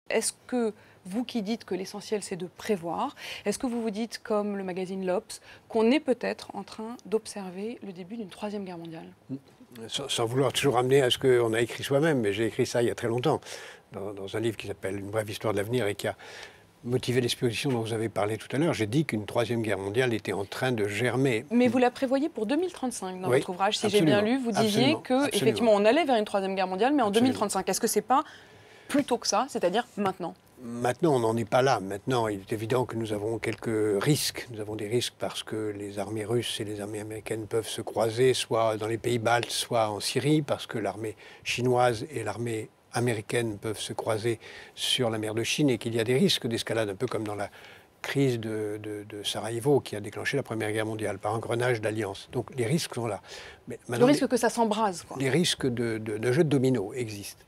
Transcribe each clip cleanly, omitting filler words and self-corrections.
Est-ce que vous qui dites que l'essentiel c'est de prévoir, est-ce que vous vous dites, comme le magazine l'Obs, qu'on est peut-être en train d'observer le début d'une troisième guerre mondiale? Sans vouloir toujours ramener à ce qu'on a écrit soi-même, mais j'ai écrit ça il y a très longtemps, dans un livre qui s'appelle Une brève histoire de l'avenir et qui a motivé l'exposition dont vous avez parlé tout à l'heure. J'ai dit qu'une troisième guerre mondiale était en train de germer. Mais vous la prévoyez pour 2035 dans Oui, votre ouvrage, si j'ai absolument, bien lu. Vous disiez absolument. qu'effectivement on allait vers une troisième guerre mondiale, mais en Absolument. 2035. Est-ce que c'est pas plus tôt que ça, c'est-à-dire maintenant? Maintenant, on n'en est pas là. Maintenant, il est évident que nous avons quelques risques. Nous avons des risques parce que les armées russes et les armées américaines peuvent se croiser, soit dans les pays baltes, soit en Syrie, parce que l'armée chinoise et l'armée américaine peuvent se croiser sur la mer de Chine et qu'il y a des risques d'escalade, un peu comme dans la crise de Sarajevo qui a déclenché la Première Guerre mondiale par engrenage d'alliances. Donc les risques sont là. Mais Le risque que ça s'embrase, quoi. Les risques de jeu de domino existent.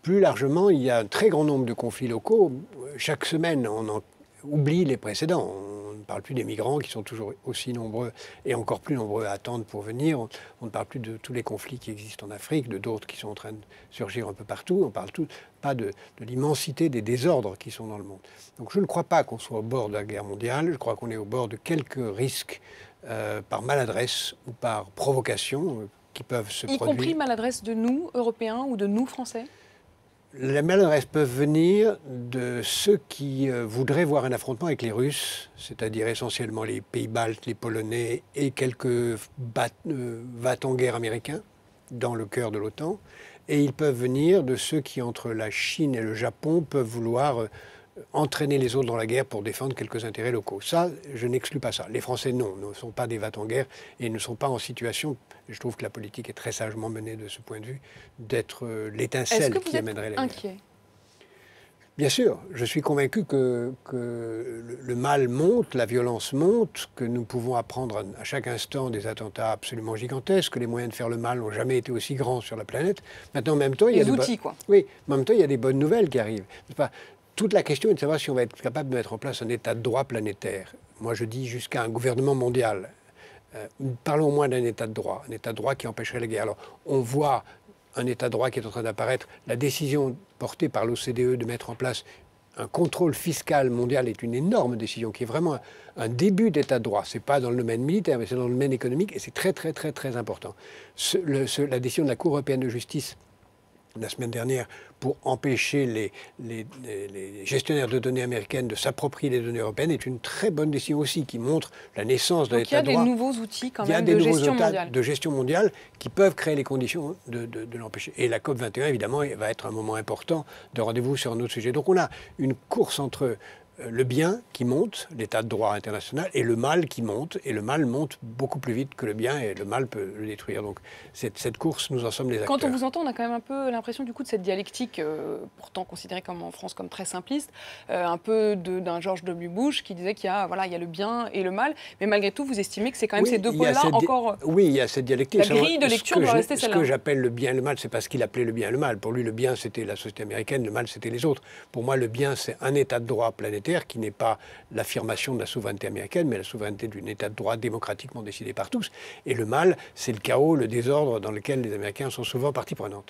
Plus largement, il y a un très grand nombre de conflits locaux. Chaque semaine, on en oublie les précédents. On ne parle plus des migrants qui sont toujours aussi nombreux et encore plus nombreux à attendre pour venir. On ne parle plus de tous les conflits qui existent en Afrique, de d'autres qui sont en train de surgir un peu partout. On ne parle pas de l'immensité des désordres qui sont dans le monde. Donc je ne crois pas qu'on soit au bord de la guerre mondiale. Je crois qu'on est au bord de quelques risques par maladresse ou par provocation qui peuvent se produire. Y compris maladresse de nous, Européens, ou de nous, Français? Les maladresses peuvent venir de ceux qui voudraient voir un affrontement avec les Russes, c'est-à-dire essentiellement les pays baltes, les Polonais et quelques va-t-en-guerre américains dans le cœur de l'OTAN. Et ils peuvent venir de ceux qui, entre la Chine et le Japon, peuvent vouloir entraîner les autres dans la guerre pour défendre quelques intérêts locaux. Ça, je n'exclus pas ça. Les Français, non, ne sont pas des va-t-en-guerre et ne sont pas en situation, je trouve que la politique est très sagement menée de ce point de vue, d'être l'étincelle qui amènerait la guerre. Inquiet? Bien sûr, je suis convaincu que le mal monte, la violence monte, que nous pouvons apprendre à chaque instant des attentats absolument gigantesques, que les moyens de faire le mal n'ont jamais été aussi grands sur la planète. Maintenant, en même temps, il y a des outils, quoi. Oui, mais en même temps, il y a des bonnes nouvelles qui arrivent. Toute la question est de savoir si on va être capable de mettre en place un état de droit planétaire. Moi, je dis jusqu'à un gouvernement mondial. Parlons au moins d'un état de droit qui empêcherait la guerre. Alors, on voit un état de droit qui est en train d'apparaître. La décision portée par l'OCDE de mettre en place un contrôle fiscal mondial est une énorme décision qui est vraiment un début d'état de droit. Ce n'est pas dans le domaine militaire, mais c'est dans le domaine économique et c'est très, très, très, très important. La décision de la Cour européenne de justice la semaine dernière pour empêcher les gestionnaires de données américaines de s'approprier les données européennes est une très bonne décision aussi qui montre la naissance d'un état de droit. Il y a des nouveaux outils quand même de gestion mondiale. De gestion mondiale qui peuvent créer les conditions de l'empêcher. Et la COP21, évidemment, va être un moment important de rendez-vous sur un autre sujet. Donc on a une course entre le bien qui monte, l'état de droit international, et le mal qui monte. Et le mal monte beaucoup plus vite que le bien, et le mal peut le détruire. Donc cette course, nous en sommes les acteurs. Quand on vous entend, on a quand même un peu l'impression du coup de cette dialectique, pourtant considérée comme en France comme très simpliste, un peu d'un George W. Bush qui disait qu'il y a le bien et le mal. Mais malgré tout, vous estimez que c'est quand même ces deux pôles-là encore... Oui, il y a cette dialectique. La grille de lecture doit rester celle-là. Ce que j'appelle le bien et le mal, c'est pas ce qu'il appelait le bien et le mal. Pour lui, le bien, c'était la société américaine, le mal, c'était les autres. Pour moi, le bien, c'est un état de droit planétaire qui n'est pas l'affirmation de la souveraineté américaine, mais la souveraineté d'un état de droit démocratiquement décidé par tous. Et le mal, c'est le chaos, le désordre dans lequel les Américains sont souvent partie prenante.